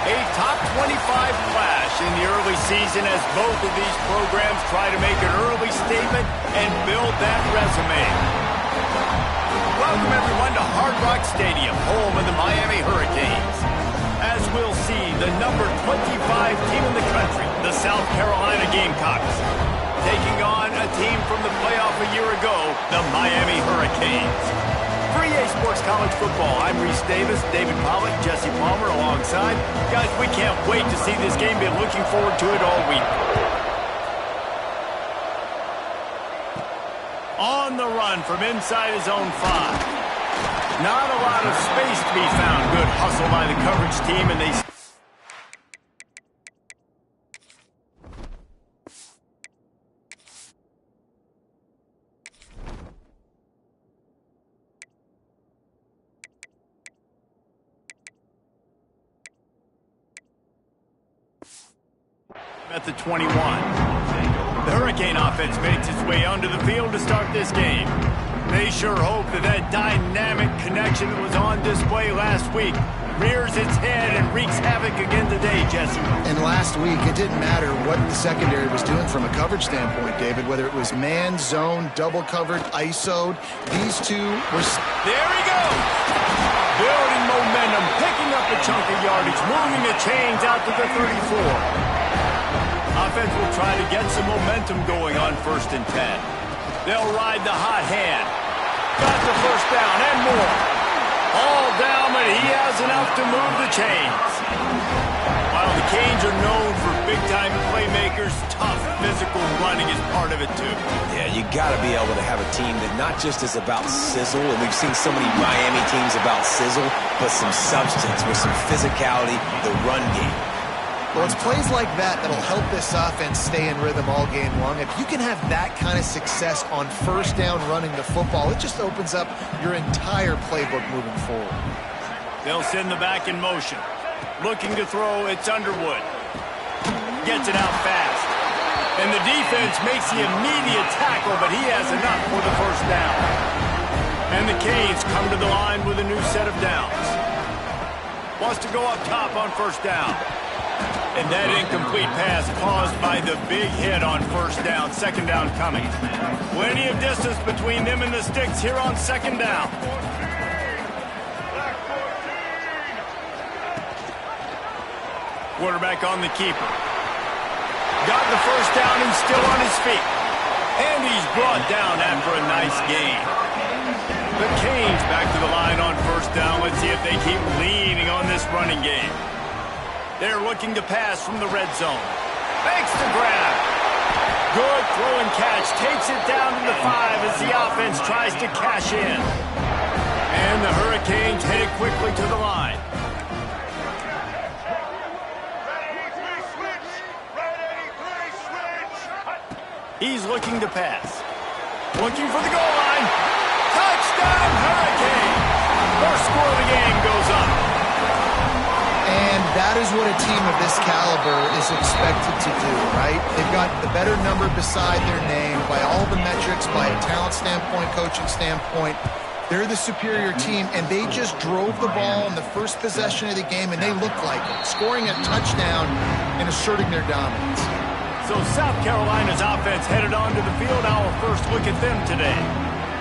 A top 25 clash in the early season as both of these programs try to make an early statement and build that resume. Welcome everyone to Hard Rock Stadium, home of the Miami Hurricanes. As we'll see, the number 25 team in the country, the South Carolina Gamecocks, taking on a team from the playoff a year ago, the Miami Hurricanes. For EA Sports College Football, I'm Reese Davis, David Pollock, Jesse Palmer alongside. Guys, we can't wait to see this game. Been looking forward to it all week. On the run from inside his own 5. Not a lot of space to be found. Good hustle by the coverage team, and they... At the 21. The Hurricane offense makes its way onto the field to start this game. They sure hope that dynamic connection that was on display last week rears its head and wreaks havoc again today, Jesse. And last week, it didn't matter what the secondary was doing from a coverage standpoint, David, whether it was man, zone, double covered, ISO'd. These two were... There he goes! Building momentum, picking up a chunk of yardage, moving the chains out to the 34. Offense will try to get some momentum going on 1st and 10. They'll ride the hot hand. Got the first down and more. All down, but he has enough to move the chains. While the Canes are known for big-time playmakers, tough physical running is part of it too. Yeah, you got to be able to have a team that not just is about sizzle, and we've seen so many Miami teams about sizzle, but some substance with some physicality, the run game. Well, it's plays like that that'll help this offense stay in rhythm all game long. If you can have that kind of success on 1st down running the football, it just opens up your entire playbook moving forward. They'll send the back in motion. Looking to throw, it's Underwood. Gets it out fast. And the defense makes the immediate tackle, but he has enough for the 1st down. And the Canes come to the line with a new set of downs. Wants to go up top on 1st down. And that incomplete pass caused by the big hit on 1st down. 2nd down coming. Plenty of distance between them and the sticks here on 2nd down. Quarterback on the keeper. Got the 1st down and still on his feet. And he's brought down after a nice gain. The Canes back to the line on 1st down. Let's see if they keep leaning on this running game. They're looking to pass from the red zone. Makes the grab. Good throw and catch. Takes it down to the 5 as the offense tries to cash in. And the Hurricanes headed quickly to the line. He's looking to pass. Looking for the goal line. Touchdown Hurricanes! First score of the game goes up. And that is what a team of this caliber is expected to do, right? They've got the better number beside their name by all the metrics, by a talent standpoint, coaching standpoint. They're the superior team, and they just drove the ball in the first possession of the game, and they looked like it, scoring a touchdown and asserting their dominance. So South Carolina's offense headed onto the field. Our first look at them today.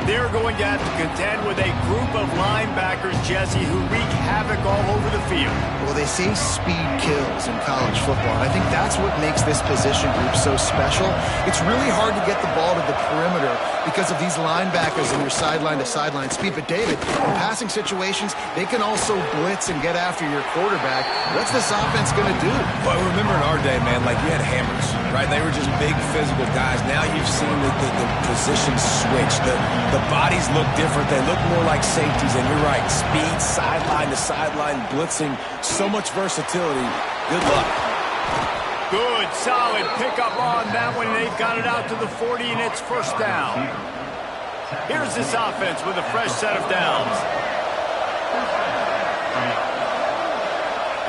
They're going to have to contend with a group of linebackers, Jesse, who wreak havoc all over the field. Well, they say speed kills in college football, and I think that's what makes this position group so special. It's really hard to get the ball to the perimeter because of these linebackers and your sideline-to-sideline speed. But, David, in passing situations, they can also blitz and get after your quarterback. What's this offense going to do? Well, remember in our day, man, like you had hammers, right? They were just big physical guys. Now you've seen the position switch. The bodies look different. They look more like safeties. And you're right, speed, sideline to sideline, blitzing, so much versatility. Good luck. Good, solid pickup on that one. They've got it out to the 40, and it's 1st down. Here's this offense with a fresh set of downs.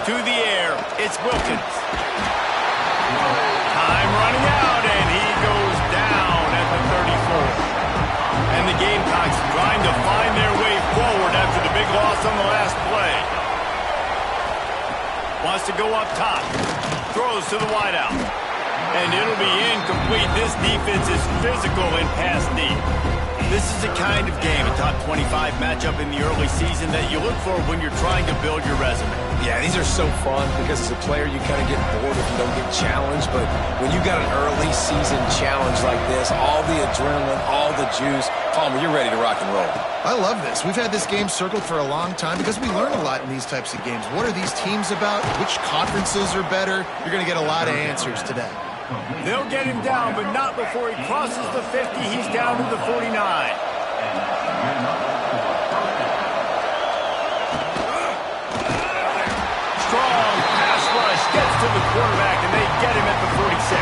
To the air, it's Wilkins. Time running out, and he goes down at the 34. And the Gamecocks trying to find their way forward after the big loss on the last play. Wants has to go up top. Throws to the wideout. And it'll be incomplete. This defense is physical in pass deep. This is the kind of game, a top 25 matchup in the early season, that you look for when you're trying to build your resume. Yeah, these are so fun because as a player, you kind of get bored if you don't get challenged. But when you got an early season challenge like this, all the adrenaline, all the juice, Palmer, you're ready to rock and roll. I love this. We've had this game circled for a long time because we learn a lot in these types of games. What are these teams about? Which conferences are better? You're going to get a lot of answers today. They'll get him down, but not before he crosses the 50. He's down to the 49. Strong pass rush gets to the quarterback, and they get him at the 46.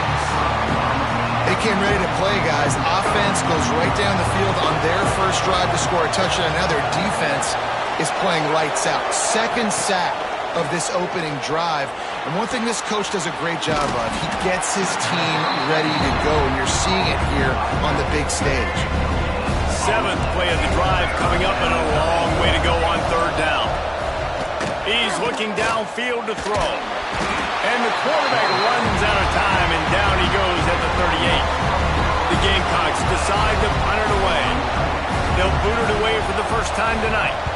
They came ready to play, guys. Offense goes right down the field on their first drive to score a touchdown. Now their defense is playing lights out. Second sack of this opening drive. And one thing this coach does a great job of, he gets his team ready to go, and you're seeing it here on the big stage. Seventh play of the drive coming up, and a long way to go on third down. He's looking downfield to throw. And the quarterback runs out of time, and down he goes at the 38. The Gamecocks decide to punt it away. They'll boot it away for the first time tonight.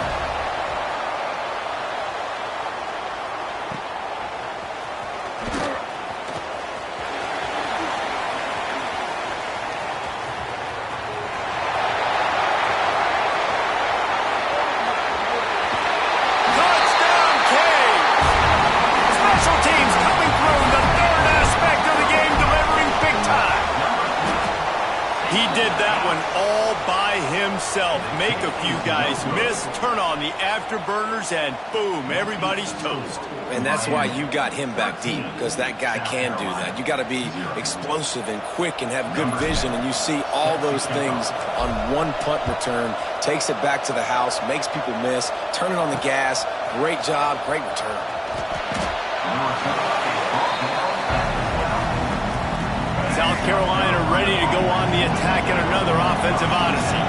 Make a few guys miss, turn on the afterburners, and boom, everybody's toast. And that's why you got him back deep, because that guy can do that. You got to be explosive and quick and have good vision, and you see all those things on one punt return. Takes it back to the house, makes people miss, turn it on the gas. Great job, great return. South Carolina ready to go on the attack in another offensive odyssey.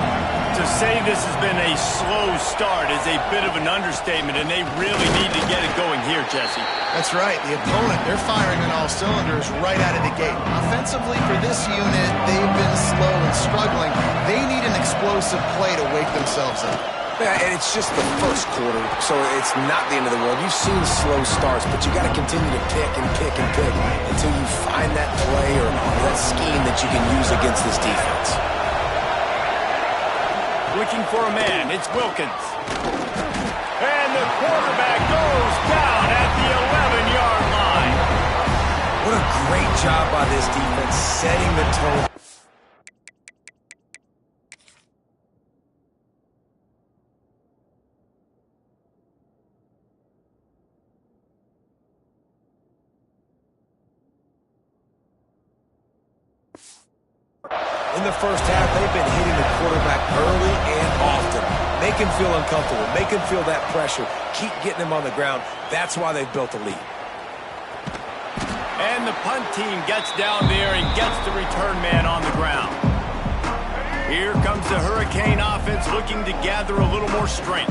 To say this has been a slow start is a bit of an understatement, and they really need to get it going here, Jesse. That's right. The opponent, they're firing on all cylinders right out of the gate. Offensively, for this unit, they've been slow and struggling. They need an explosive play to wake themselves up. Yeah, and it's just the first quarter, so it's not the end of the world. You've seen slow starts, but you got to continue to pick and pick and pick until you find that play or that scheme that you can use against this defense. Looking for a man, it's Wilkins. And the quarterback goes down at the 11-yard line. What a great job by this defense, setting the tone. In the first half, they've been hitting the quarterback early and often. Make him feel uncomfortable. Make him feel that pressure. Keep getting him on the ground. That's why they've built a lead. And the punt team gets down there and gets the return man on the ground. Here comes the Hurricane offense looking to gather a little more strength.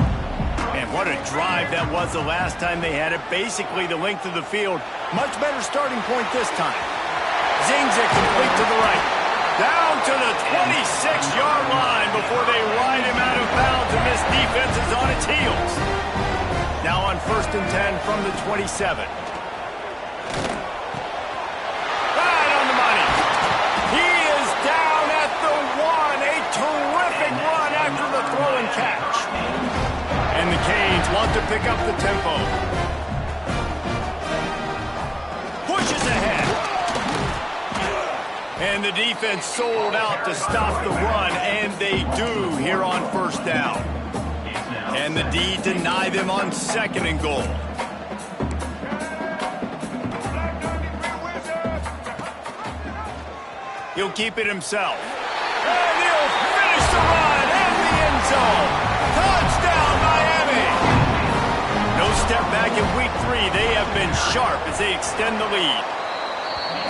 And what a drive that was the last time they had it. Basically the length of the field. Much better starting point this time. Zings it complete to the right. Down to the 26-yard line before they ride him out of bounds, and this defense is on its heels. Now on 1st and 10 from the 27. Right on the money. He is down at the 1. A terrific run after the throw and catch. And the Canes want to pick up the tempo. Pushes ahead. And the defense sold out to stop the run, and they do here on 1st down. And the D deny them on 2nd and goal. He'll keep it himself. And he'll finish the run in the end zone. Touchdown, Miami! No step back in week 3. They have been sharp as they extend the lead.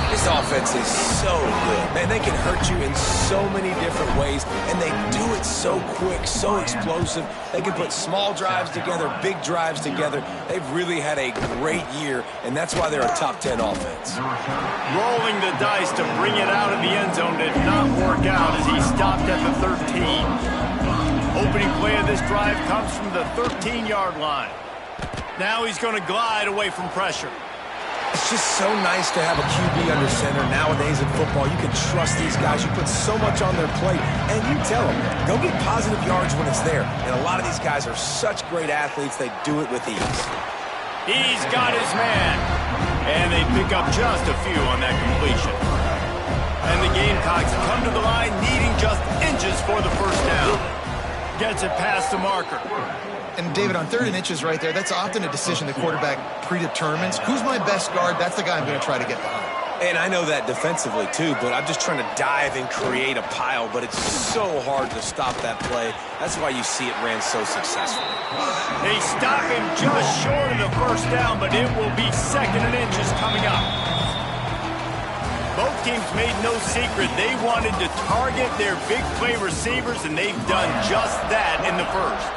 This offense is so good. Man, they can hurt you in so many different ways, and they do it so quick, so explosive. They can put small drives together, big drives together. They've really had a great year, and that's why they're a top 10 offense. Rolling the dice to bring it out of the end zone did not work out as he stopped at the 13. Opening play of this drive comes from the 13-yard line. Now he's going to glide away from pressure. It's just so nice to have a QB under center. Nowadays in football, you can trust these guys. You put so much on their plate, and you tell them, go get positive yards when it's there. And a lot of these guys are such great athletes, they do it with ease. He's got his man. And they pick up just a few on that completion. And the Gamecocks come to the line needing just inches for the first down. Gets it past the marker. And, David, on 3rd and inches right there, that's often a decision the quarterback predetermines. Who's my best guard? That's the guy I'm going to try to get behind. And I know that defensively, too, but I'm just trying to dive and create a pile, but it's so hard to stop that play. That's why you see it ran so successfully. They stop him just short of the first down, but it will be 2nd and inches coming up. Both teams made no secret they wanted to target their big play receivers, and they've done just that in the first.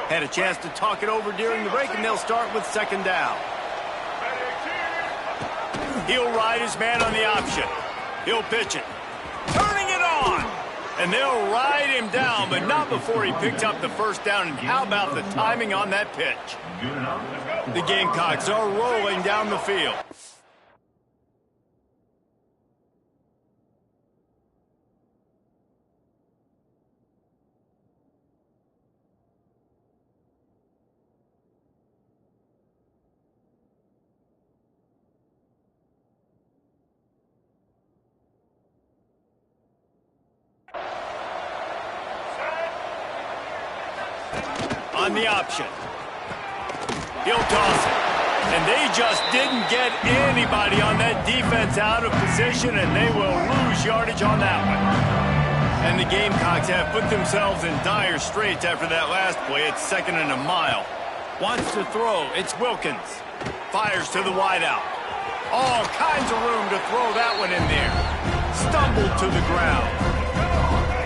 Had a chance to talk it over during the break, and they'll start with 2nd down. He'll ride his man on the option. He'll pitch it. Turning it on! And they'll ride him down, but not before he picks up the first down. And how about the timing on that pitch? The Gamecocks are rolling down the field. On the option. He'll toss it. And they just didn't get anybody on that defense out of position, and they will lose yardage on that one. And the Gamecocks have put themselves in dire straits after that last play. It's 2nd and a mile. Wants to throw. It's Wilkins. Fires to the wideout. All kinds of room to throw that one in there. Stumbled to the ground.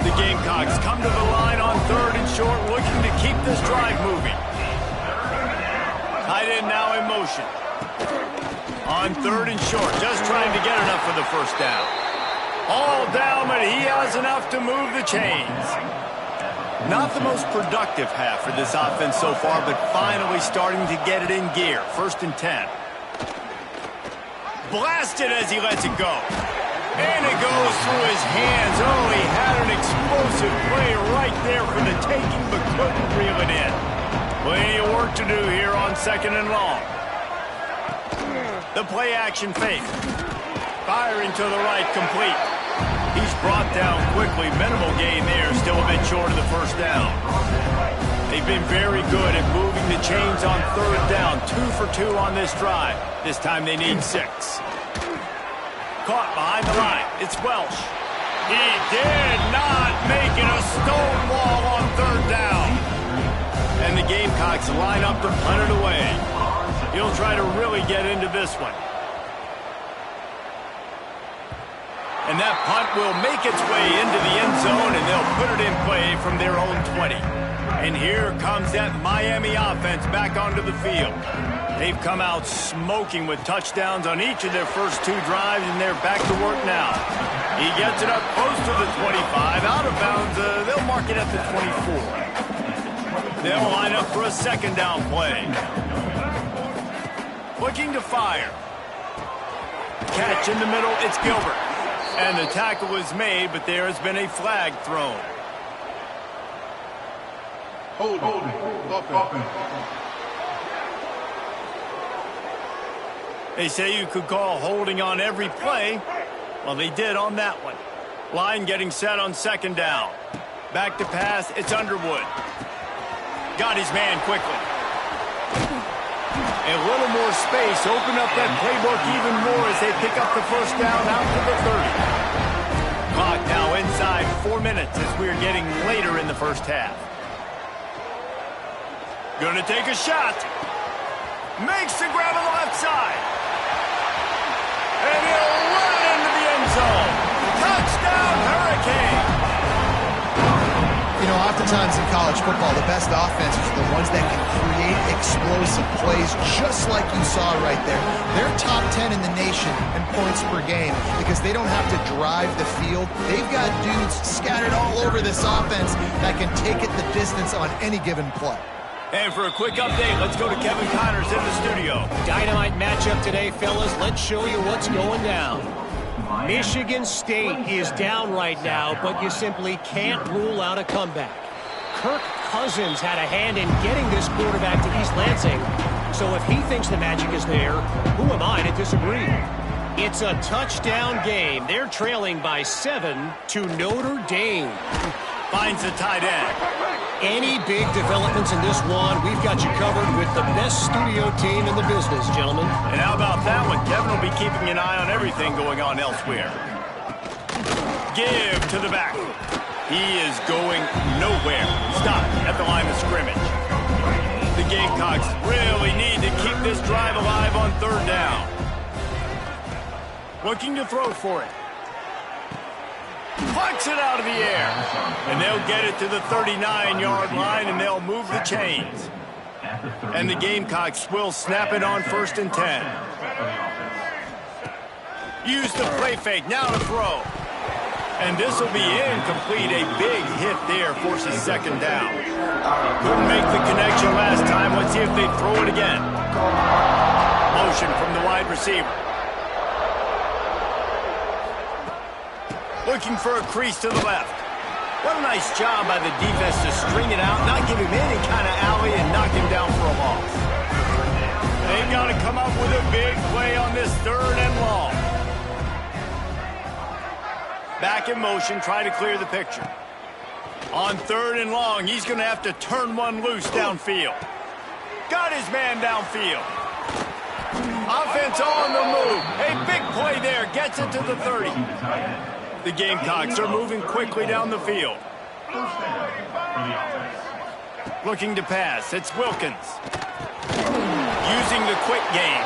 The Gamecocks come to the line on 3rd and short, looking to keep this drive moving. Tight end now in motion. On 3rd and short, just trying to get enough for the first down. All down, but he has enough to move the chains. Not the most productive half for this offense so far, but finally starting to get it in gear. 1st and 10. Blasted as he lets it go. And it goes through his hands. Oh, he had an explosive play right there for the taking, but couldn't reel it in. Plenty of work to do here on 2nd and long. The play action fake. Firing to the right, complete. He's brought down quickly. Minimal gain there, still a bit short of the first down. They've been very good at moving the chains on 3rd down. 2 for 2 on this drive. This time they need 6. Caught behind the line. It's Welsh. He did not make it a stone wall on 3rd down. And the Gamecocks line up to punt it away. He'll try to really get into this one. And that punt will make its way into the end zone, and they'll put it in play from their own 20. And here comes that Miami offense back onto the field. They've come out smoking with touchdowns on each of their first 2 drives, and they're back to work now. He gets it up close to the 25. Out of bounds, they'll mark it at the 24. They'll line up for a 2nd down play. Looking to fire. Catch in the middle, it's Gilbert. And the tackle is made, but there has been a flag thrown. Hold. They say you could call holding on every play. Well, they did on that one. Line getting set on 2nd down. Back to pass, it's Underwood. Got his man quickly. A little more space, open up that playbook even more as they pick up the first down out to the 30. Clock now inside 4 minutes as we're getting later in the first half. Gonna take a shot. Makes the grab on the left side. And he'll run it into the end zone. Touchdown, Hurricane. You know, oftentimes in college football, the best offenses are the ones that can create explosive plays, just like you saw right there. They're top 10 in the nation in points per game because they don't have to drive the field. They've got dudes scattered all over this offense that can take it the distance on any given play. And for a quick update, let's go to Kevin Connors in the studio. Dynamite matchup today, fellas. Let's show you what's going down. Michigan State is down right now, but you simply can't rule out a comeback. Kirk Cousins had a hand in getting this quarterback to East Lansing, so if he thinks the magic is there, who am I to disagree? It's a touchdown game. They're trailing by 7 to Notre Dame. Finds the tight end. Any big developments in this one, we've got you covered with the best studio team in the business, gentlemen. And how about that one? Kevin will be keeping an eye on everything going on elsewhere. Give to the back. He is going nowhere. Stop at the line of scrimmage. The Gamecocks really need to keep this drive alive on third down. Looking to throw for it. Plucks it out of the air. And they'll get it to the 39-yard line, and they'll move the chains. And the Gamecocks will snap it on 1st and 10. Use the play fake. Now to throw. And this will be incomplete. A big hit there forces 2nd down. Couldn't make the connection last time. Let's see if they throw it again. Motion from the wide receiver. Looking for a crease to the left. What a nice job by the defense to string it out, not give him any kind of alley, and knock him down for a loss. They've got to come up with a big play on this 3rd and long. Back in motion, try to clear the picture. On 3rd and long, he's going to have to turn one loose downfield. Got his man downfield. Offense on the move. A big play there, gets it to the 30. The Gamecocks are moving quickly down the field. Looking to pass. It's Wilkins. Using the quick game.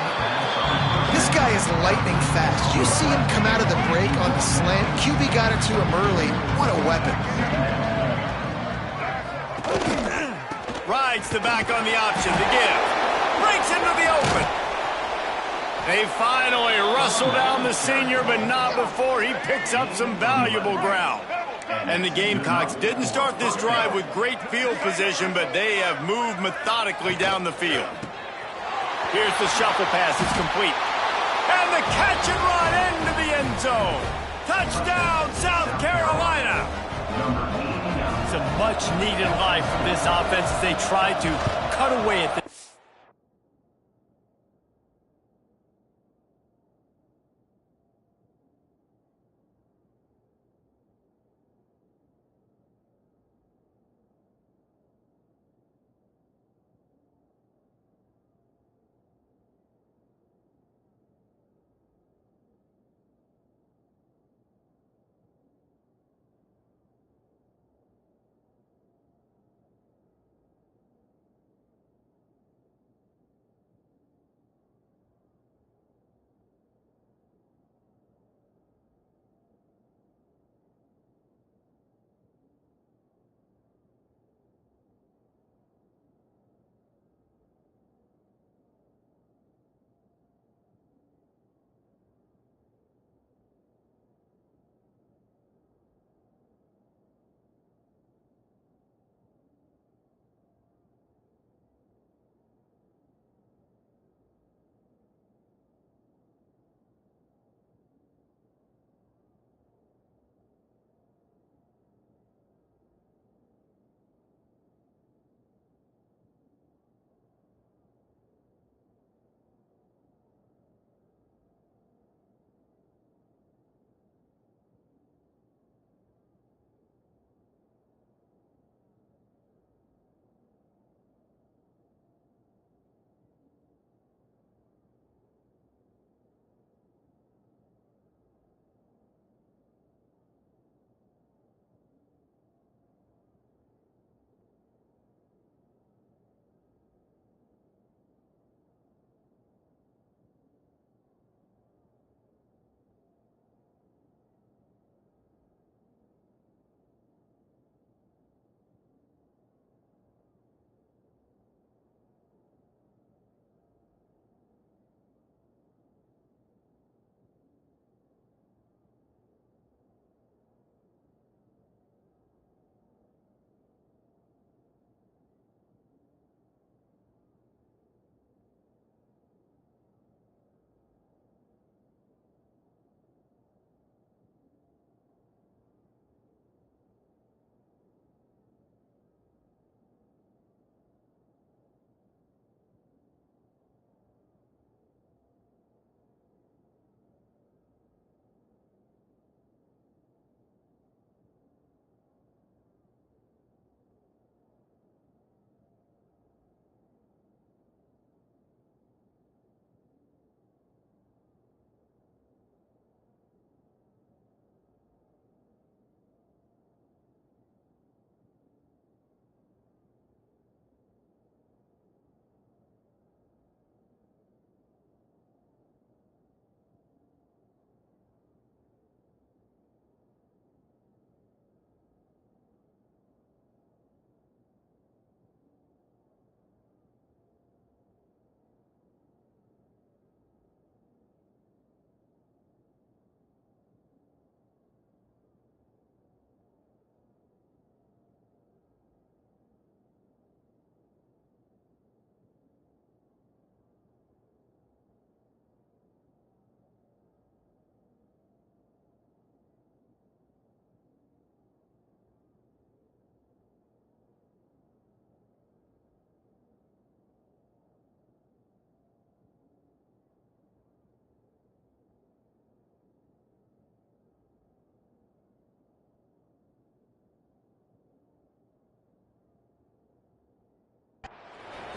This guy is lightning fast. Did you see him come out of the break on the slant? QB got it to him early. What a weapon. Rides the back on the option to give. Breaks into the open. They finally rustle down the senior, but not before he picks up some valuable ground. And the Gamecocks didn't start this drive with great field position, but they have moved methodically down the field. Here's the shuffle pass. It's complete. And the catch and run into the end zone. Touchdown, South Carolina. Some much-needed life from this offense as they try to cut away at the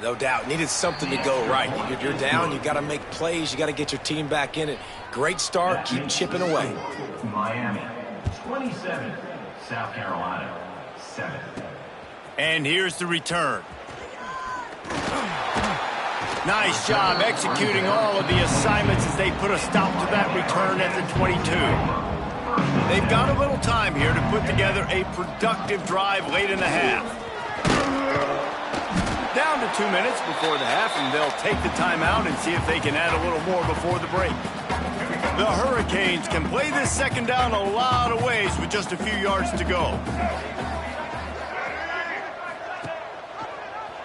No doubt. Needed something to go right. You're down. You got to make plays. You got to get your team back in it. Great start. Keep chipping away. Miami, 27. South Carolina, 7. And here's the return. Nice job executing all of the assignments as they put a stop to that return at the 22. They've got a little time here to put together a productive drive late in the half. Down to 2 minutes before the half, and they'll take the timeout and see if they can add a little more before the break. The Hurricanes can play this second down a lot of ways with just a few yards to go.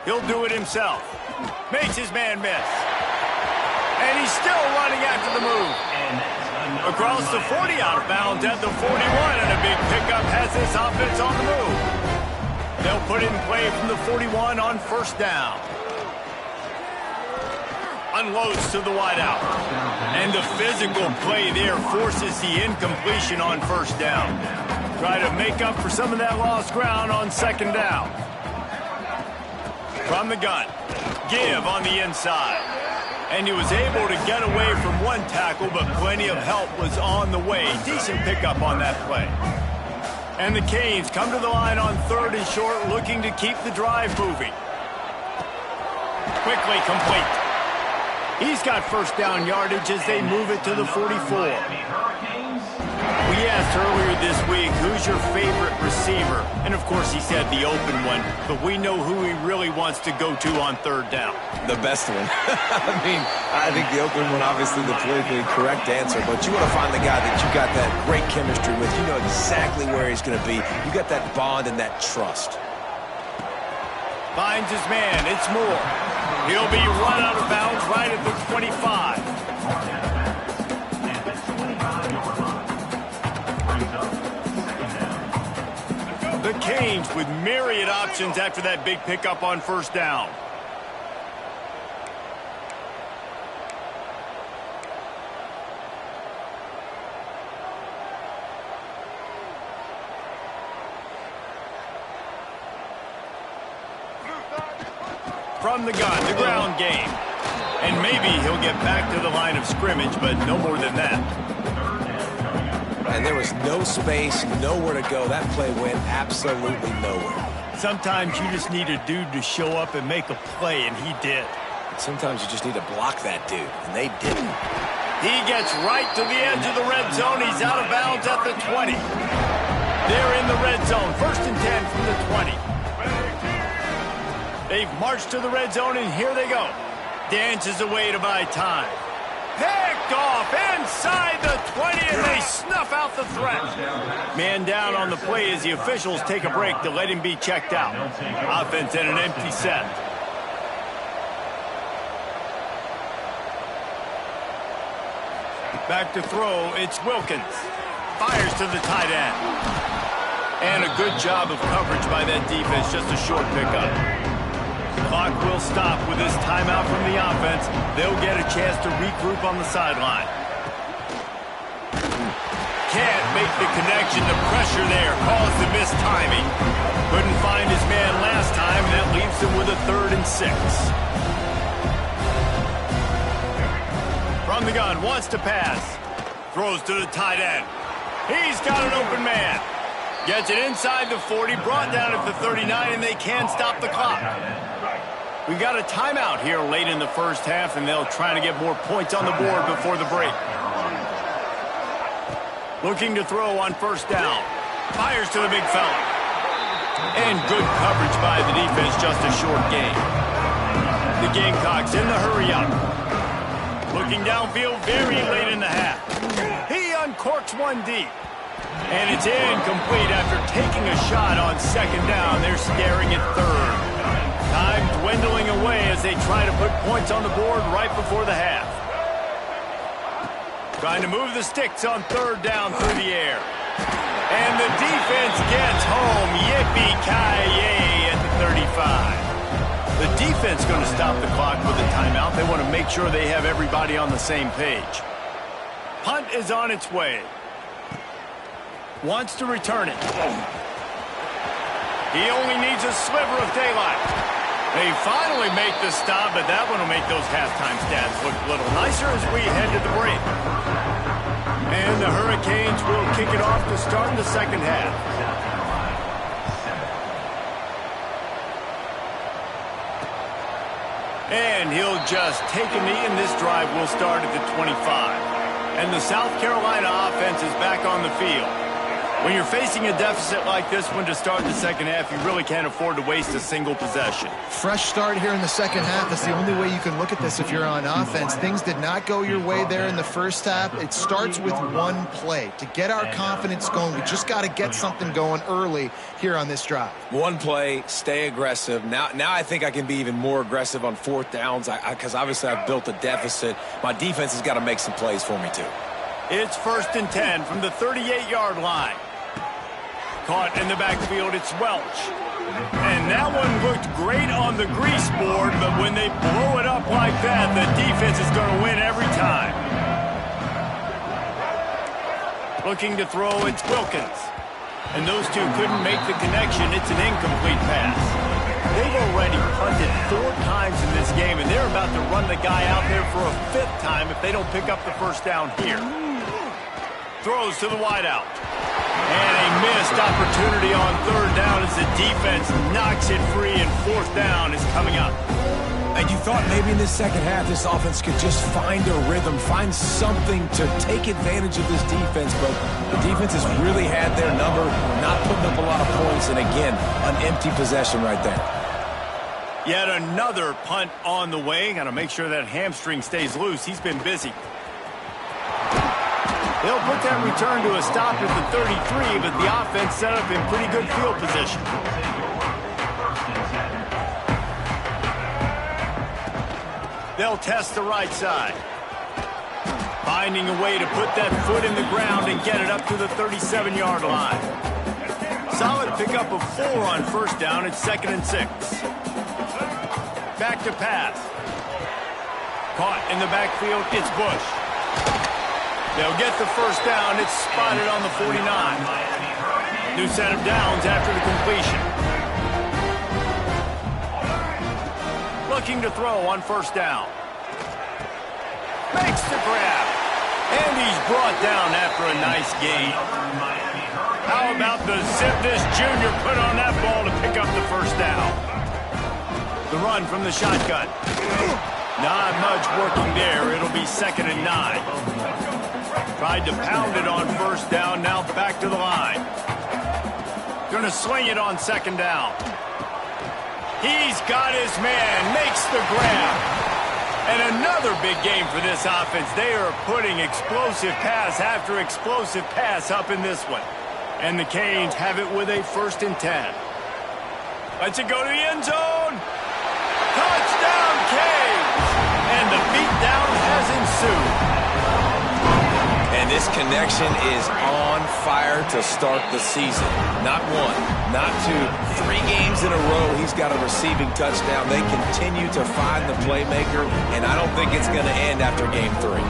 He'll do it himself. Makes his man miss. And he's still running after the move. Across the 40, out of bounds at the 41, and a big pickup has this offense on the move. They'll put it in play from the 41 on first down. Unloads to the wideout. And the physical play there forces the incompletion on first down. Try to make up for some of that lost ground on second down. From the gun. Give on the inside. And he was able to get away from one tackle, but plenty of help was on the way. Decent pickup on that play. And the Canes come to the line on third and short, looking to keep the drive moving. Quickly complete. He's got first down yardage as they move it to the 44. We asked earlier this week, who's your favorite receiver? And of course he said the open one, but we know who he really wants to go to on third down. The best one. I think the open one, obviously the politically correct answer, but you want to find the guy that you got that great chemistry with. You know exactly where he's going to be. You got that bond and that trust. Finds his man. It's Moore. He'll be run out of bounds right at the 25. The Canes with myriad options after that big pickup on first down. From the gun, the ground game. And maybe he'll get back to the line of scrimmage, but no more than that. And there was no space, nowhere to go. That play went absolutely nowhere. Sometimes you just need a dude to show up and make a play, and he did. Sometimes you just need to block that dude, and they didn't. He gets right to the edge of the red zone. He's out of bounds at the 20. They're in the red zone. First and 10 from the 20. They've marched to the red zone, and here they go. Dances away to buy time. Picked off inside the 20, and they snuff out the threat. Man down on the play as the officials take a break to let him be checked out. Offense in an empty set. Back to throw, it's Wilkins. Fires to the tight end. And a good job of coverage by that defense, just a short pickup. The clock will stop with this timeout from the offense. They'll get a chance to regroup on the sideline. Can't make the connection. The pressure there caused the missed timing. Couldn't find his man last time. That leaves him with a 3rd and 6. From the gun, wants to pass. Throws to the tight end. He's got an open man. Gets it inside the 40, brought down at the 39, and they can't stop the clock. We got a timeout here late in the first half, and they'll try to get more points on the board before the break. Looking to throw on first down. Fires to the big fella. And good coverage by the defense, just a short gain. The Gamecocks in the hurry-up. Looking downfield very late in the half. He uncorks one deep. And it's incomplete after taking a shot on second down. They're staring at third. Time dwindling away as they try to put points on the board right before the half. Trying to move the sticks on third down through the air. And the defense gets home. Yippee-ki-yay at the 35. The defense going to stop the clock with a timeout. They want to make sure they have everybody on the same page. Punt is on its way. Wants to return it. He only needs a sliver of daylight. They finally make the stop, but that one will make those halftime stats look a little nicer as we head to the break. And the Hurricanes will kick it off to start the second half. And he'll just take a knee, and this drive will start at the 25. And the South Carolina offense is back on the field. When you're facing a deficit like this one to start the second half, you really can't afford to waste a single possession. Fresh start here in the second half. That's the only way you can look at this if you're on offense. Things did not go your way there in the first half. It starts with one play. To get our confidence going, we just got to get something going early here on this drive. One play, stay aggressive. Now I think I can be even more aggressive on fourth downs because obviously I've built a deficit. My defense has got to make some plays for me too. It's 1st and 10 from the 38-yard line. Caught in the backfield, it's Welch. And that one looked great on the grease board, but when they blow it up like that, the defense is going to win every time. Looking to throw, it's Wilkins. And those two couldn't make the connection. It's an incomplete pass. They've already punted 4 times in this game, and they're about to run the guy out there for a 5th time if they don't pick up the first down here. Throws to the wideout. And a missed opportunity on 3rd down as the defense knocks it free, and 4th down is coming up. And you thought maybe in this second half this offense could just find a rhythm, find something to take advantage of this defense, but the defense has really had their number, not putting up a lot of points, and again, an empty possession right there. Yet another punt on the way. Got to make sure that hamstring stays loose. He's been busy. They'll put that return to a stop at the 33, but the offense set up in pretty good field position. They'll test the right side. Finding a way to put that foot in the ground and get it up to the 37-yard line. Solid pickup of 4 on 1st down. It's 2nd and 6. Back to pass. Caught in the backfield, it's Bush. They'll get the first down. It's spotted on the 49. New set of downs after the completion. Looking to throw on 1st down. Makes the grab. And he's brought down after a nice gain. How about the zip this junior put on that ball to pick up the first down? The run from the shotgun. Not much working there. It'll be 2nd and 9. Tried to pound it on 1st down, now back to the line. Gonna sling it on 2nd down. He's got his man, makes the grab. And another big game for this offense. They are putting explosive pass after explosive pass up in this one. And the Canes have it with a 1st and 10. Lets it go to the end zone. Touchdown, Canes! And the beatdown has ensued. And this connection is on fire to start the season. Not 1, not 2, 3 games in a row he's got a receiving touchdown. They continue to find the playmaker, and I don't think it's going to end after game 3.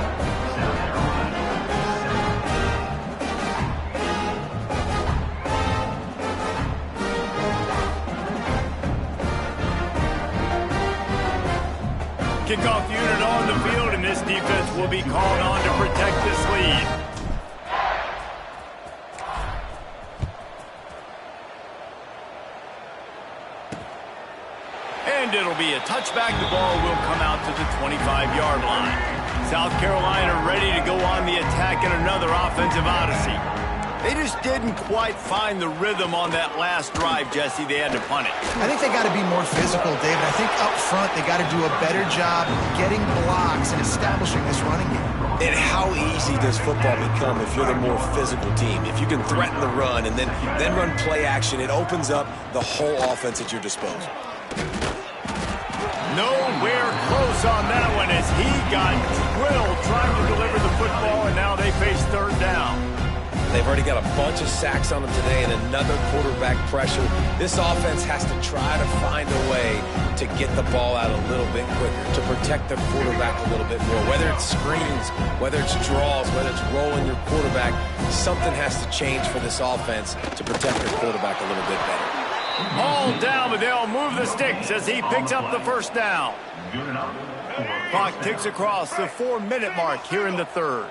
Kickoff unit on the field, and this defense will be called on to protect this lead. And it'll be a touchback. The ball will come out to the 25-yard line. South Carolina ready to go on the attack in another offensive odyssey. They just didn't quite find the rhythm on that last drive, Jesse. They had to punt it. I think they got to be more physical, David. I think up front they got to do a better job getting blocks and establishing this running game. And how easy does football become if you're the more physical team? If you can threaten the run and then run play action, it opens up the whole offense at your disposal. Nowhere close on that one as he got drilled trying to deliver the football, and now they face 3rd down. They've already got a bunch of sacks on them today and another quarterback pressure. This offense has to try to find a way to get the ball out a little bit quicker, to protect their quarterback a little bit more. Whether it's screens, whether it's draws, whether it's rolling your quarterback, something has to change for this offense to protect their quarterback a little bit better. All down, but they'll move the sticks as he picks up the first down. Good enough. Clock ticks across the 4-minute mark here in the third.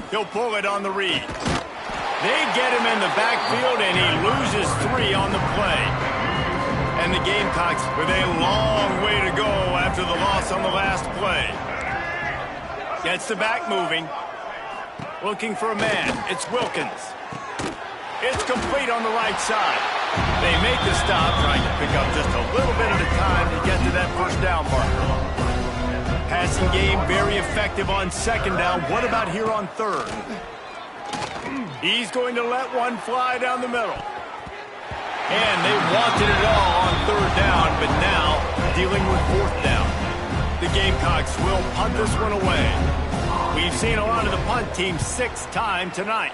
He'll pull it on the read. They get him in the backfield, and he loses 3 on the play. And the Gamecocks with a long way to go after the loss on the last play. Gets the back moving. Looking for a man. It's Wilkins. It's complete on the right side. They make the stop, trying to pick up just a little bit at a time to get to that first down marker. Passing game very effective on second down. What about here on third? He's going to let one fly down the middle. And they wanted it all on third down, but now dealing with fourth down. The Gamecocks will punt this one away. We've seen a lot of the punt team 6 times tonight.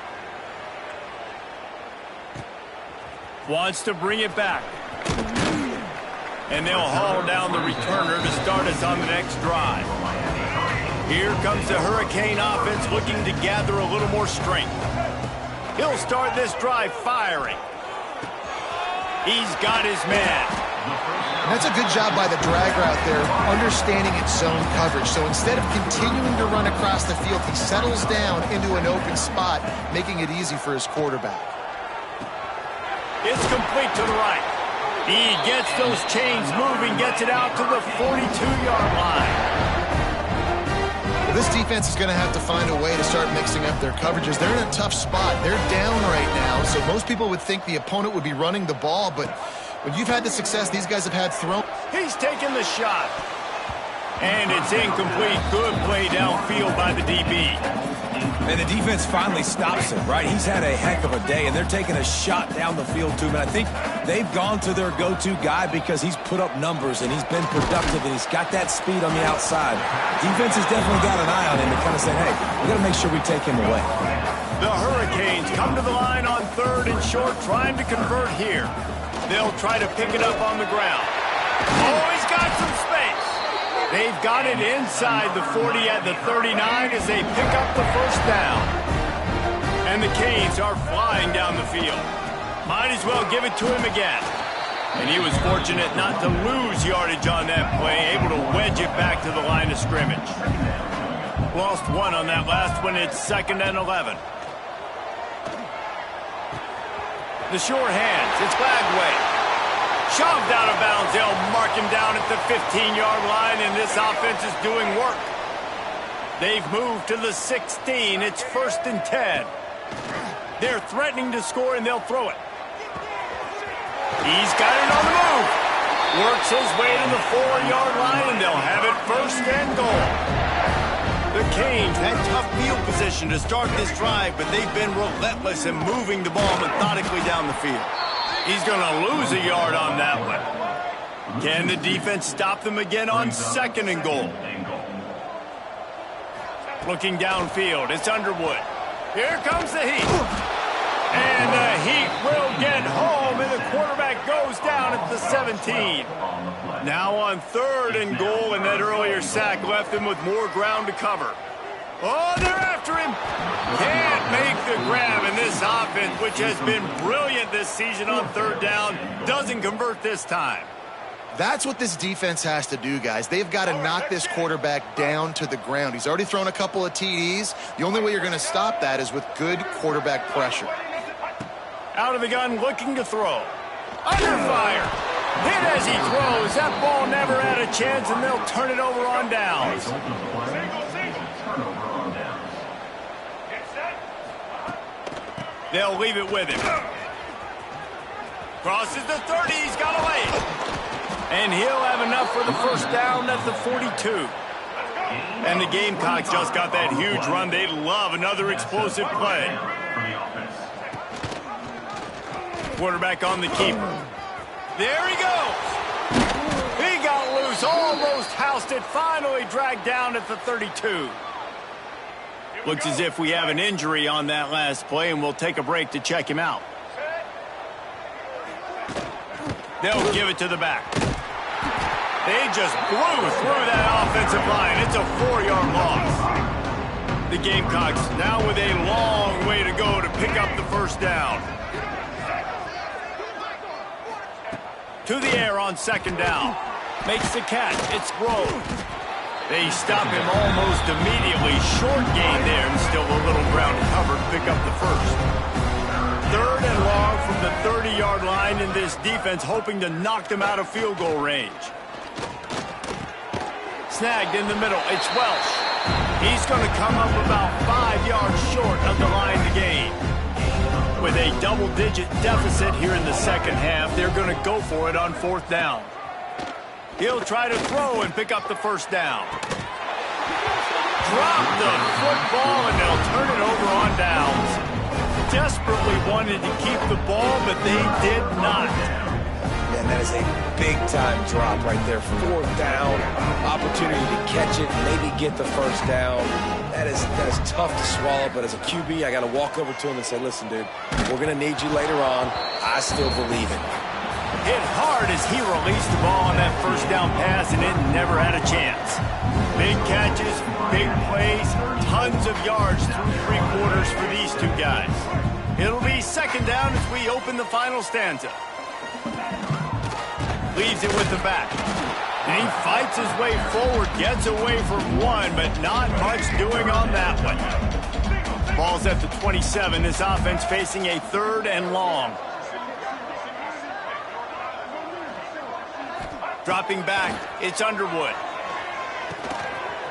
Wants to bring it back. And they'll haul down the returner to start us on the next drive. Here comes the Hurricane offense looking to gather a little more strength. He'll start this drive firing. He's got his man. And that's a good job by the drag route there, understanding its zone coverage. So instead of continuing to run across the field, he settles down into an open spot, making it easy for his quarterback. It's complete to the right. He gets those chains moving, gets it out to the 42-yard line. Well, this defense is going to have to find a way to start mixing up their coverages. They're in a tough spot. They're down right now, so most people would think the opponent would be running the ball, but when you've had the success these guys have had thrown. He's taking the shot. And it's incomplete. Good play downfield by the DB. And the defense finally stops him, right? He's had a heck of a day, and they're taking a shot down the field to him. And I think they've gone to their go-to guy because he's put up numbers, and he's been productive, and he's got that speed on the outside. Defense has definitely got an eye on him and kind of saying, hey, we got to make sure we take him away. The Hurricanes come to the line on third and short, trying to convert here. They'll try to pick it up on the ground. Oh, he's got some space. They've got it inside the 40 at the 39 as they pick up the first down. And the Canes are flying down the field. Might as well give it to him again. And he was fortunate not to lose yardage on that play, able to wedge it back to the line of scrimmage. Lost 1 on that last one. It's 2nd and 11. The short hands. It's Bagway. Shoved out of bounds. They'll mark him down at the 15-yard line, and this offense is doing work. They've moved to the 16. It's 1st and 10. They're threatening to score, and they'll throw it. He's got it on the move. Works his way to the 4-yard line, and they'll have it 1st and goal. The Canes had tough field position to start this drive, but they've been relentless in moving the ball methodically down the field. He's going to lose a yard on that one. Can the defense stop them again on 2nd and goal? Looking downfield, it's Underwood. Here comes the Heat. And the Heat will get home, and the quarterback goes down at the 17. Now on 3rd and goal, and that earlier sack left them with more ground to cover. Oh, they're after him. Can't make the grab, and this offense, which has been brilliant this season on 3rd down, doesn't convert this time. That's what this defense has to do, guys. They've got to knock this quarterback down to the ground. He's already thrown a couple of TDs. The only way you're going to stop that is with good quarterback pressure. Out of the gun, looking to throw. Under fire. Hit as he throws. That ball never had a chance, and they'll turn it over on downs. They'll leave it with him. Crosses the 30. He's got away. And he'll have enough for the first down at the 42. And the Gamecocks just got that huge run. They love another explosive play. Quarterback on the keeper. There he goes. He got loose, almost housed it, finally dragged down at the 32. Looks as if we have an injury on that last play, and we'll take a break to check him out. They'll give it to the back. They just blew through that offensive line. It's a 4-yard loss. The Gamecocks now with a long way to go to pick up the first down. To the air on second down. Makes the catch. It's Grove. They stop him almost immediately. Short gain there, and still a little ground covered. Pick up the first. Third and long from the 30-yard line, in this defense hoping to knock them out of field goal range. Snagged in the middle. It's Welsh. He's going to come up about 5 yards short of the line to gain. With a double-digit deficit here in the second half, they're going to go for it on fourth down. He'll try to throw and pick up the first down. Drop the football, and they'll turn it over on downs. Desperately wanted to keep the ball, but they did not. Man, that is a big-time drop right there. Fourth down, opportunity to catch it, maybe get the first down. That is tough to swallow, but as a QB, I got to walk over to him and say, listen, dude, we're going to need you later on. I still believe it. Hit hard as he released the ball on that first down pass, and it never had a chance. Big catches, big plays, tons of yards through three quarters for these two guys. It'll be second down as we open the final stanza. Leaves it with the back. And he fights his way forward, gets away from one, but not much doing on that one. Ball's at the 27. This offense facing a third and long. Dropping back, it's Underwood.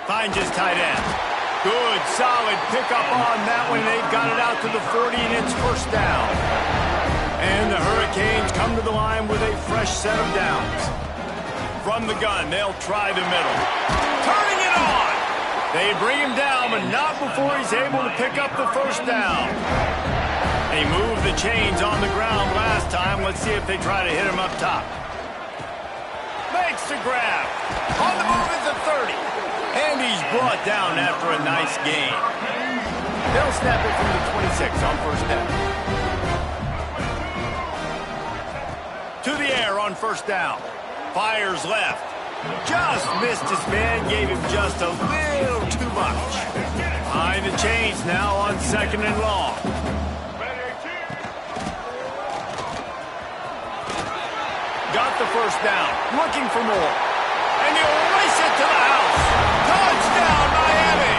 Finds his tight end. Good, solid pickup on that one. They've got it out to the 40, and it's first down. And the Hurricanes come to the line with a fresh set of downs. From the gun, they'll try the middle. Turning it on! They bring him down, but not before he's able to pick up the first down. They moved the chains on the ground last time. Let's see if they try to hit him up top. Makes the grab. On the move is the 30. And he's brought down after a nice gain. They'll snap it from the 26 on first down. To the air on first down. Fires left. Just missed his man. Gave him just a little too much. Behind the chains now on second and long. Got the first down, looking for more. And he'll race it to the house. Touchdown, Miami!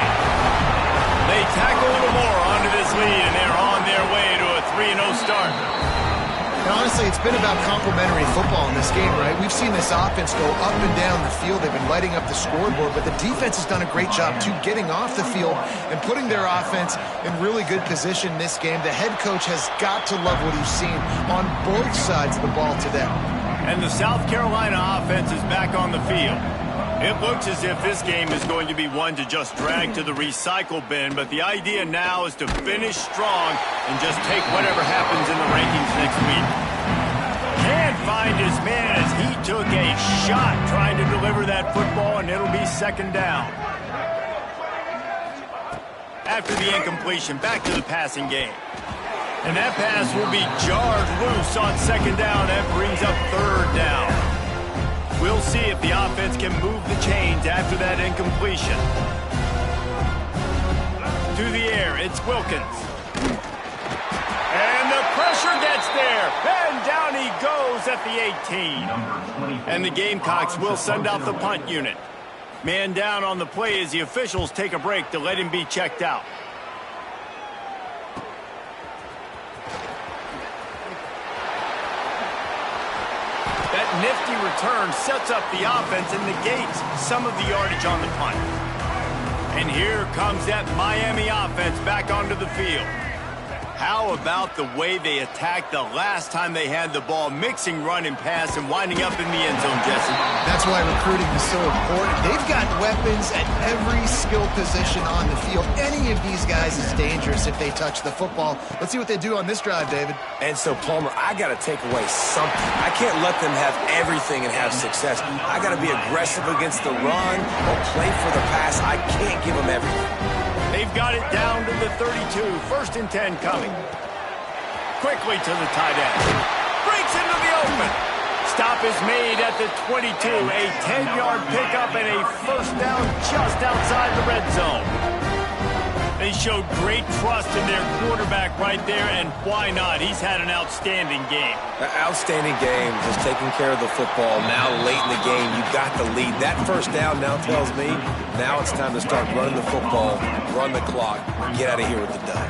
They tack a little more onto this lead, and they're on their way to a 3-0 start. And honestly, it's been about complementary football in this game, right? We've seen this offense go up and down the field. They've been lighting up the scoreboard, but the defense has done a great job, too, getting off the field and putting their offense in really good position in this game. The head coach has got to love what he's seen on both sides of the ball today. And the South Carolina offense is back on the field. It looks as if this game is going to be one to just drag to the recycle bin, but the idea now is to finish strong and just take whatever happens in the rankings next week. Can't find his man as he took a shot trying to deliver that football, and it'll be second down. After the incompletion, back to the passing game. And that pass will be jarred loose on second down. That brings up third down. We'll see if the offense can move the chains after that incompletion. To the air, it's Wilkins. And the pressure gets there. And down he goes at the 18. And the Gamecocks will send out the punt unit. Man down on the play as the officials take a break to let him be checked out. That nifty return sets up the offense and negates some of the yardage on the punt. And here comes that Miami offense back onto the field. How about the way they attacked the last time they had the ball, mixing run and pass and winding up in the end zone, Jesse? That's why recruiting is so important. They've got weapons at every skill position on the field. Any of these guys is dangerous if they touch the football. Let's see what they do on this drive, David. And so, Palmer, I got to take away something. I can't let them have everything and have success. I got to be aggressive against the run or play for the pass. I can't give them everything. They've got it down to the 32. First and 10 coming. Quickly to the tight end. Breaks into the open. Stop is made at the 22. A 10-yard pickup and a first down just outside the red zone. They showed great trust in their quarterback right there, and why not? He's had an outstanding game. An outstanding game, just taking care of the football. Now late in the game, you got the lead. That first down now tells me now it's time to start running the football, run the clock, get out of here with the dub.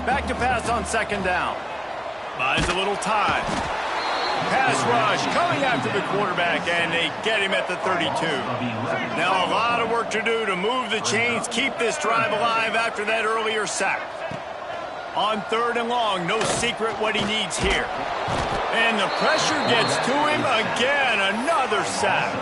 Back to pass on second down. Buys a little time. Pass rush coming after the quarterback, and they get him at the 32. Now a lot of work to do to move the chains, keep this drive alive after that earlier sack. On third and long, no secret what he needs here. And the pressure gets to him again, another sack.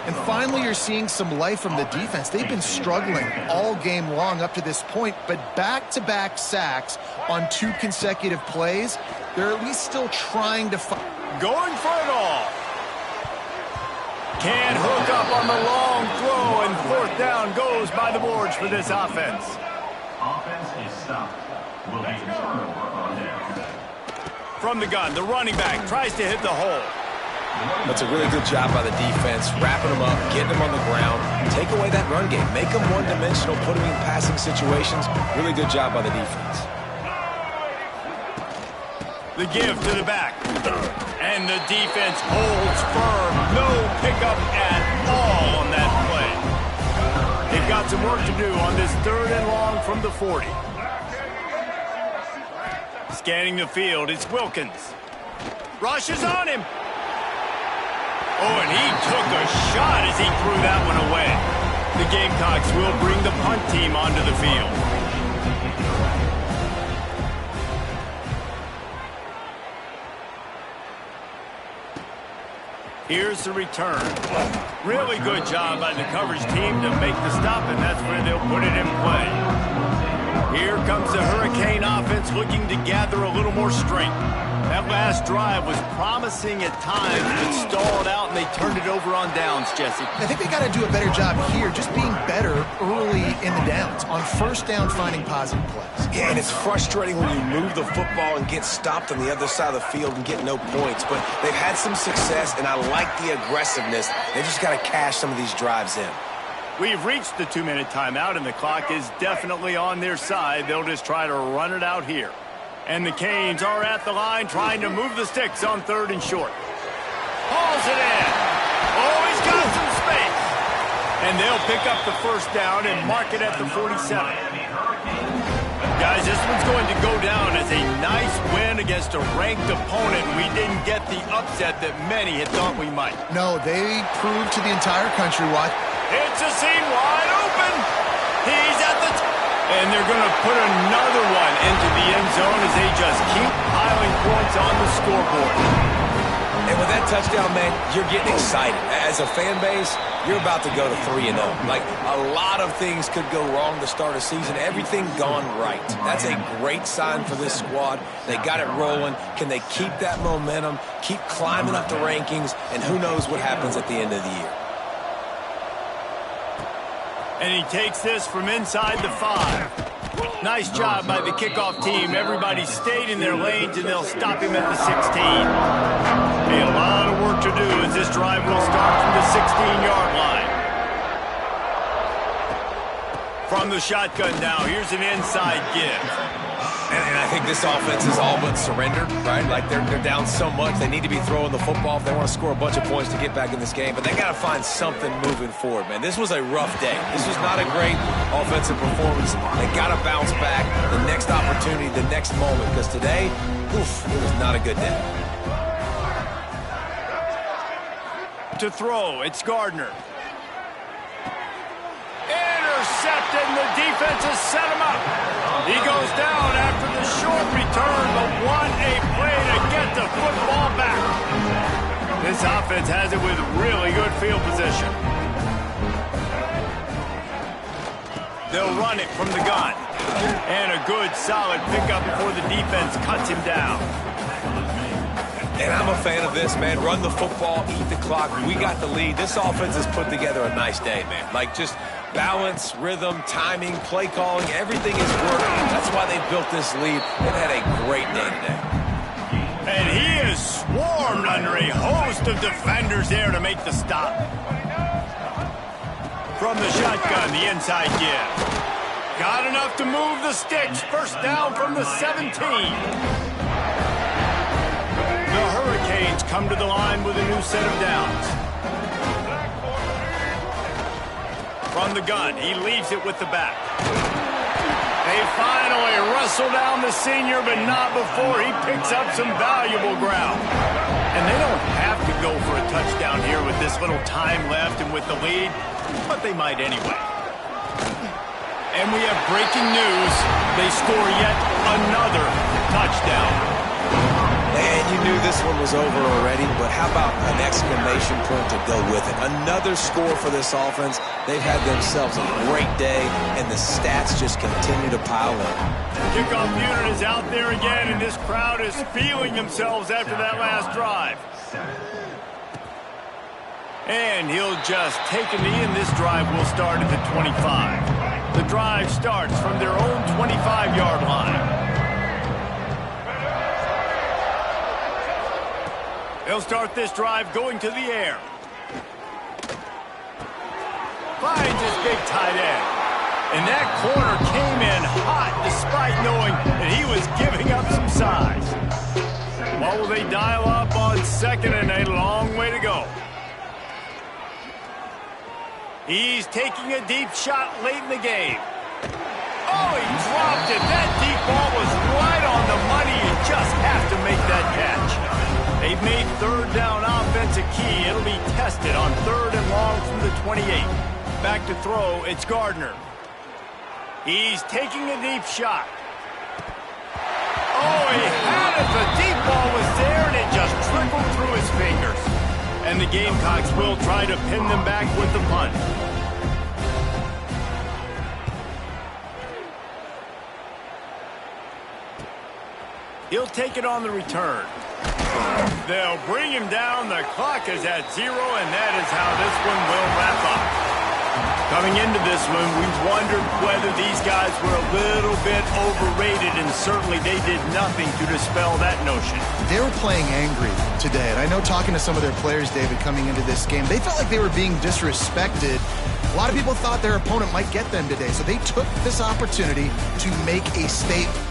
And finally, you're seeing some life from the defense. They've been struggling all game long up to this point, but back-to-back sacks on 2 consecutive plays, they're at least still trying to fight. Going for it all. Can't hook up on the long throw, and fourth down goes by the boards for this offense. Offense is stopped. Will be a turnover on down. From the gun, the running back tries to hit the hole. That's a really good job by the defense, wrapping them up, getting them on the ground. Take away that run game. Make them one-dimensional, put them in passing situations. Really good job by the defense. The give to the back. And the defense holds firm. No pickup at all on that play. They've got some work to do on this third and long from the 40. Scanning the field, it's Wilkins. Rushes on him. Oh, and he took a shot as he threw that one away. The Gamecocks will bring the punt team onto the field. Here's the return. Really good job by the coverage team to make the stop, and that's where they'll put it in play. Here comes the Hurricane offense looking to gather a little more strength. That last drive was promising at times, but stalled out, and they turned it over on downs, Jesse. I think they got to do a better job here, just being better early in the downs. On first down, finding positive plays. Yeah, and it's frustrating when you move the football and get stopped on the other side of the field and get no points. But they've had some success, and I like the aggressiveness. They just got to cash some of these drives in. We've reached the 2-minute timeout, and the clock is definitely on their side. They'll just try to run it out here. And the Canes are at the line trying to move the sticks on third and short. Hauls it in. Oh, he's got some space. And they'll pick up the first down and mark it at the 47. Guys, this one's going to go down as a nice win against a ranked opponent. We didn't get the upset that many had thought we might. No, they proved to the entire country what. It's a seam wide open. He's at the and they're going to put another one into the end zone as they just keep piling points on the scoreboard. And with that touchdown, man, you're getting excited. As a fan base, you're about to go to 3-0. Like, a lot of things could go wrong to start a season. Everything gone right. That's a great sign for this squad. They got it rolling. Can they keep that momentum, keep climbing up the rankings, and who knows what happens at the end of the year. And he takes this from inside the 5. Nice job by the kickoff team. Everybody stayed in their lanes, and they'll stop him at the 16. A lot of work to do as this drive will start from the 16-yard line. From the shotgun now, here's an inside give. And I think this offense is all but surrendered, right? Like, they're down so much. They need to be throwing the football if they want to score a bunch of points to get back in this game. But they got to find something moving forward, man. This was a rough day. This was not a great offensive performance. They got to bounce back the next opportunity, the next moment. Because today, oof, it was not a good day. To throw, it's Gardner. Intercepted, and the defense has set him up. He goes down after the short return, but what a play to get the football back. This offense has it with really good field position. They'll run it from the gun. And a good, solid pickup before the defense cuts him down. And I'm a fan of this, man. Run the football, eat the clock. We got the lead. This offense has put together a nice day, man. Like, just balance, rhythm, timing, play calling, everything is working. That's why they built this lead. They've had a great day today. And he is swarmed under a host of defenders there to make the stop. From the shotgun, the inside give. Got enough to move the sticks. First down from the 17. The Hurricanes come to the line with a new set of downs. From the gun, he leaves it with the back. They finally wrestle down the senior, but not before he picks up some valuable ground. And they don't have to go for a touchdown here with this little time left and with the lead, but they might anyway. And we have breaking news. They score yet another touchdown. And you knew this one was over already, but how about an exclamation point to go with it? Another score for this offense. They've had themselves a great day, and the stats just continue to pile up. Kickoff unit is out there again, and this crowd is feeling themselves after that last drive. And he'll just take a knee, and this drive will start at the 25. The drive starts from their own 25-yard line. They'll start this drive going to the air. Finds his big tight end. And that corner came in hot despite knowing that he was giving up some size. What will they dial up on second and a long way to go? He's taking a deep shot late in the game. Oh, he dropped it. That deep ball was right on the money. He just has to make that catch. They've made third down offense a key. It'll be tested on third and long from the 28. Back to throw, it's Gardner. He's taking a deep shot. Oh, he had it. The deep ball was there, and it just trickled through his fingers. And the Gamecocks will try to pin them back with the punt. He'll take it on the return. They'll bring him down. The clock is at 0, and that is how this one will wrap up. Coming into this one, we wondered whether these guys were a little bit overrated, and certainly they did nothing to dispel that notion. They were playing angry today, and I know talking to some of their players, David, coming into this game, they felt like they were being disrespected. A lot of people thought their opponent might get them today, so they took this opportunity to make a statement.